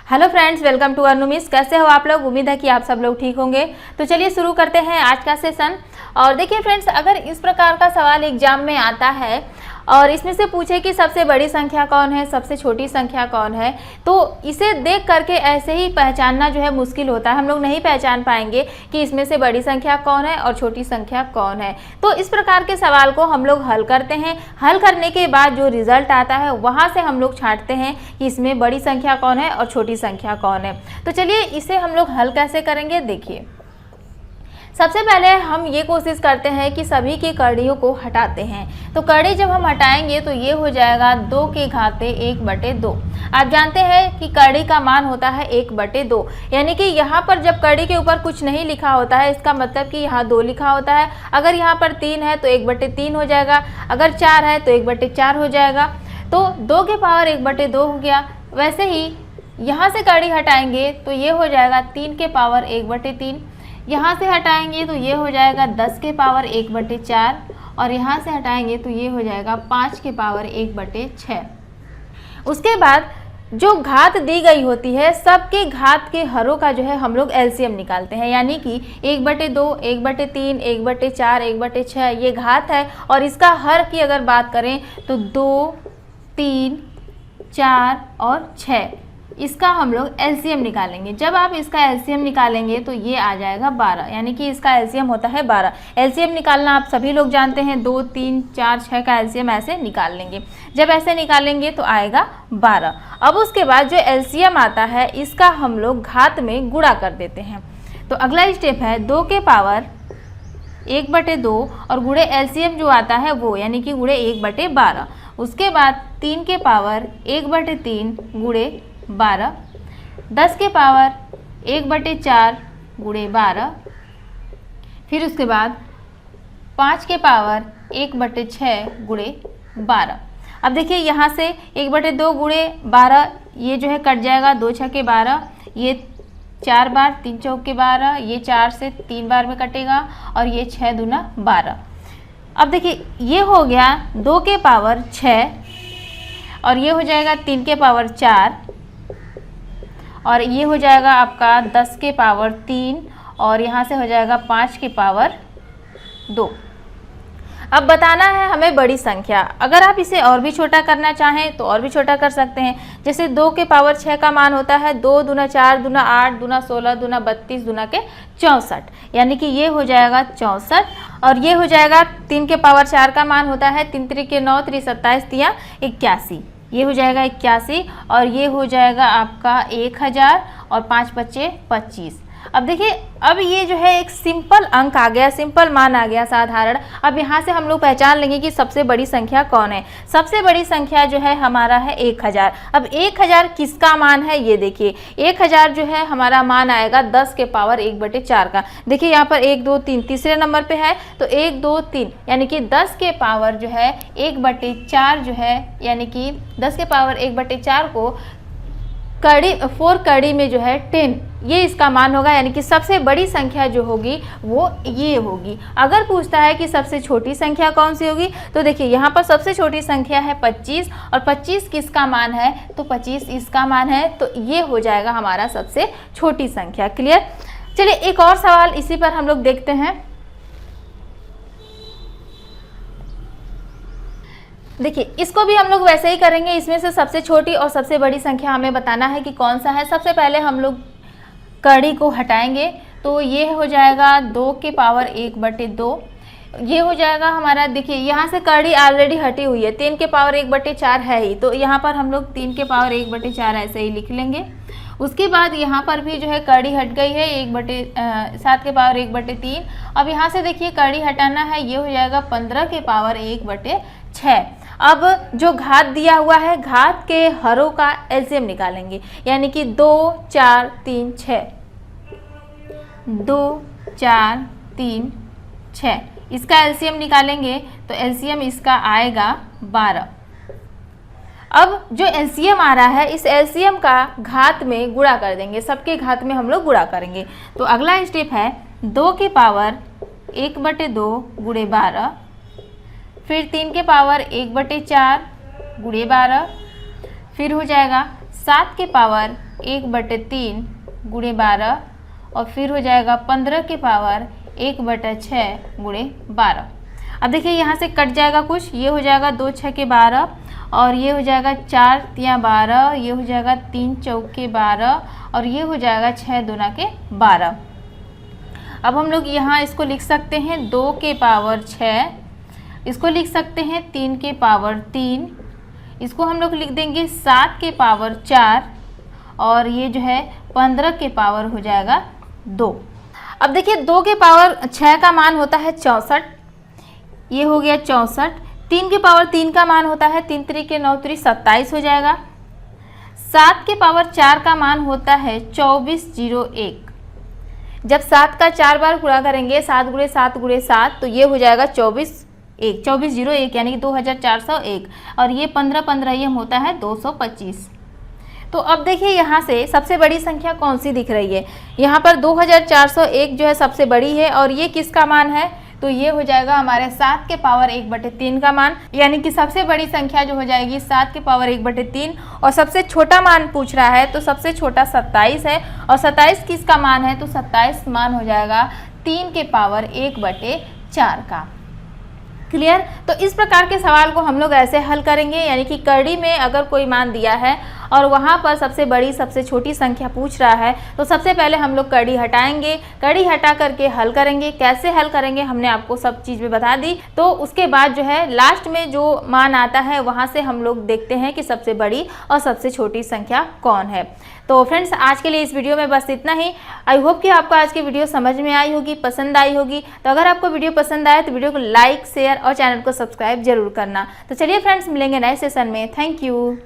Hello friends, welcome to Anu miss. कैसे हो आप लोग? उम्मीद है कि आप सब लोग ठीक होंगे। तो चलिए शुरू करते हैं आज का सेशन। और देखिए फ्रेंड्स, अगर इस प्रकार का सवाल एग्जाम में आता है और इसमें से पूछे कि सबसे बड़ी संख्या कौन है, सबसे छोटी संख्या कौन है, तो इसे देख करके ऐसे ही पहचानना जो है मुश्किल होता है। हम लोग नहीं पहचान पाएंगे कि इसमें से बड़ी संख्या कौन है और छोटी संख्या कौन है। तो इस प्रकार के सवाल को हम लोग हल करते हैं। हल करने के बाद जो रिजल्ट आता है वहाँ से हम लोग छांटते हैं कि इसमें बड़ी संख्या कौन है और छोटी संख्या कौन है। तो चलिए इसे हम लोग हल कैसे करेंगे, देखिए। सबसे पहले हम ये कोशिश करते हैं कि सभी की कड़ियों को हटाते हैं। तो कड़ी जब हम हटाएंगे तो ये हो जाएगा 2 के घाते 1/2। आप जानते हैं कि कड़ी का मान होता है 1/2, यानी कि यहाँ पर जब कड़ी के ऊपर कुछ नहीं लिखा होता है इसका मतलब कि यहाँ 2 लिखा होता है। अगर यहाँ पर 3 है तो 1/3 हो जाएगा, अगर 4 है तो 1/4 हो जाएगा। तो 2 के पावर 1/2 हो गया। वैसे ही यहाँ से कड़ी हटाएंगे तो ये हो जाएगा 3 के पावर 1/3। यहाँ से हटाएंगे तो ये हो जाएगा 10 के पावर 1/4 और यहाँ से हटाएंगे तो ये हो जाएगा 5 के पावर 1/6। उसके बाद जो घात दी गई होती है सबके घात के हरों का जो है हम लोग एलसीएम निकालते हैं, यानी कि 1/2, 1/3, 1/4, 1/6 ये घात है। और इसका हर की अगर बात करें तो 2, 3, 4 और 6 इसका हम लोग एलसीएम निकालेंगे। जब आप इसका एलसीएम निकालेंगे तो ये आ जाएगा 12, यानी कि इसका एलसीएम होता है 12। एलसीएम निकालना आप सभी लोग जानते हैं, 2, 3, 4, 6 का एलसीएम ऐसे निकाल लेंगे। जब ऐसे निकालेंगे तो आएगा 12। अब उसके बाद जो एलसीएम आता है इसका हम लोग घात में गुणा कर देते हैं। तो अगला स्टेप है 2 के पावर 1/2 और गुणे एलसीएम जो आता है वो, यानी कि गुणे 1/12। उसके बाद 3 के पावर 1/3 गुणे 12, 10 के पावर 1/4 गुणे 12, फिर उसके बाद 5 के पावर 1/6 गुणे 12। अब देखिए यहाँ से 1/2 गुणे 12 ये जो है कट जाएगा, 2 छक्के 12, ये 4 बार, 3 चौके 12, ये 4 से 3 बार में कटेगा और ये 6 दूना 12। अब देखिए ये हो गया 2 के पावर 6 और ये हो जाएगा 3 के पावर 4 और ये हो जाएगा आपका 10 के पावर 3 और यहाँ से हो जाएगा 5 के पावर 2। अब बताना है हमें बड़ी संख्या। अगर आप इसे और भी छोटा करना चाहें तो और भी छोटा कर सकते हैं। जैसे 2 के पावर 6 का मान होता है 2 दूना 4 दूना 8 दूना 16 दूना 32 दूना के 64, यानी कि ये हो जाएगा 64। और ये हो जाएगा 3 के पावर 4 का मान होता है 3 त्रिके 9 3 27 तिया 81, ये हो जाएगा 81 और ये हो जाएगा आपका 1000 और 5 बचे 25। अब देखिए अब ये जो है एक सिंपल अंक आ गया, सिंपल मान आ गया साधारण। अब यहाँ से हम लोग पहचान लेंगे कि सबसे बड़ी संख्या कौन है। सबसे बड़ी संख्या जो है हमारा है 1000। अब 1000 किसका मान है ये देखिए, 1000 जो है हमारा मान आएगा 10 के पावर 1/4 का। देखिए यहाँ पर 1, 2, 3 तीसरे नंबर पे है, तो 1, 2, 3 यानी कि 10 के पावर जो है 1/4 जो है, यानी कि 10 के पावर 1/4 को कड़ी 4 कड़ी में जो है 10 ये इसका मान होगा, यानी कि सबसे बड़ी संख्या जो होगी वो ये होगी। अगर पूछता है कि सबसे छोटी संख्या कौन सी होगी तो देखिए यहाँ पर सबसे छोटी संख्या है 25 और 25 किसका मान है तो 25 इसका मान है, तो ये हो जाएगा हमारा सबसे छोटी संख्या। क्लियर? चलिए एक और सवाल इसी पर हम लोग देखते हैं। देखिए इसको भी हम लोग वैसे ही करेंगे। इसमें से सबसे छोटी और सबसे बड़ी संख्या हमें बताना है कि कौन सा है। सबसे पहले हम लोग कड़ी को हटाएंगे तो ये हो जाएगा 2 के पावर 1/2, ये हो जाएगा हमारा। देखिए यहाँ से कड़ी ऑलरेडी हटी हुई है, 3 के पावर 1/4 है ही, तो यहाँ पर हम लोग 3 के पावर 1/4 ऐसे ही लिख लेंगे। उसके बाद यहाँ पर भी जो है कड़ी हट गई है 7 के पावर 1/3। अब यहाँ से देखिए कड़ी हटाना है, ये हो जाएगा 15 के पावर 1/6। अब जो घात दिया हुआ है घात के हरों का एलसीएम निकालेंगे, यानी कि 2, 4, 3, 6, 2, 4, 3, 6 इसका एलसीएम निकालेंगे तो एलसीएम इसका आएगा 12। अब जो एलसीएम आ रहा है इस एलसीएम का घात में गुणा कर देंगे, सबके घात में हम लोग गुणा करेंगे। तो अगला स्टेप है 2 के पावर 1/2 गुणे 12, फिर 3 के पावर 1/4 गुणे 12, फिर हो जाएगा 7 के पावर 1/3 गुणे 12 और फिर हो जाएगा 15 के पावर 1/6 गुणे 12। अब देखिए यहाँ से कट जाएगा कुछ, ये हो जाएगा 2 6 के 12 और ये हो जाएगा 4 3 12, ये हो जाएगा 3 चौके 12 और ये हो जाएगा 6 दूना के 12। अब हम लोग यहाँ इसको लिख सकते हैं 2 के पावर 6, इसको लिख सकते हैं 3 के पावर 3, इसको हम लोग लिख देंगे 7 के पावर 4 और ये जो है 15 के पावर हो जाएगा 2। अब देखिए 2 के पावर 6 का मान होता है 64, ये हो गया 64। 3 के पावर 3 का मान होता है 3 त्रिक 9 त्रिक 27 हो जाएगा। 7 के पावर 4 का मान होता है 2401। जब 7 का 4 बार पूरा करेंगे 7 गुणे 7 गुणे 7 तो ये हो जाएगा 2401 यानी कि 2401 और ये 15 15 ये होता है 225। तो अब देखिए यहाँ से सबसे बड़ी संख्या कौन सी दिख रही है, यहाँ पर 2401 जो है सबसे बड़ी है और ये किसका मान है, तो ये हो जाएगा हमारे 7 के पावर 1/3 का मान, यानी कि सबसे बड़ी संख्या जो हो जाएगी 7 के पावर 1/3 और सबसे छोटा मान पूछ रहा है तो सबसे छोटा 27 है और 27 किसका मान है, तो 27 मान हो जाएगा 3 के पावर 1/4 का। क्लियर। तो इस प्रकार के सवाल को हम लोग ऐसे हल करेंगे, यानी कि कड़ी में अगर कोई मान दिया है और वहाँ पर सबसे बड़ी सबसे छोटी संख्या पूछ रहा है तो सबसे पहले हम लोग कड़ी हटाएंगे, कड़ी हटा करके हल करेंगे। कैसे हल करेंगे हमने आपको सब चीज़ में बता दी। तो उसके बाद जो है लास्ट में जो मान आता है वहाँ से हम लोग देखते हैं कि सबसे बड़ी और सबसे छोटी संख्या कौन है। तो फ्रेंड्स आज के लिए इस वीडियो में बस इतना ही। आई होप कि आपको आज की वीडियो समझ में आई होगी, पसंद आई होगी। तो अगर आपको वीडियो पसंद आए तो वीडियो को लाइक शेयर और चैनल को सब्सक्राइब जरूर करना। तो चलिए फ्रेंड्स मिलेंगे नए सेशन में। Thank you.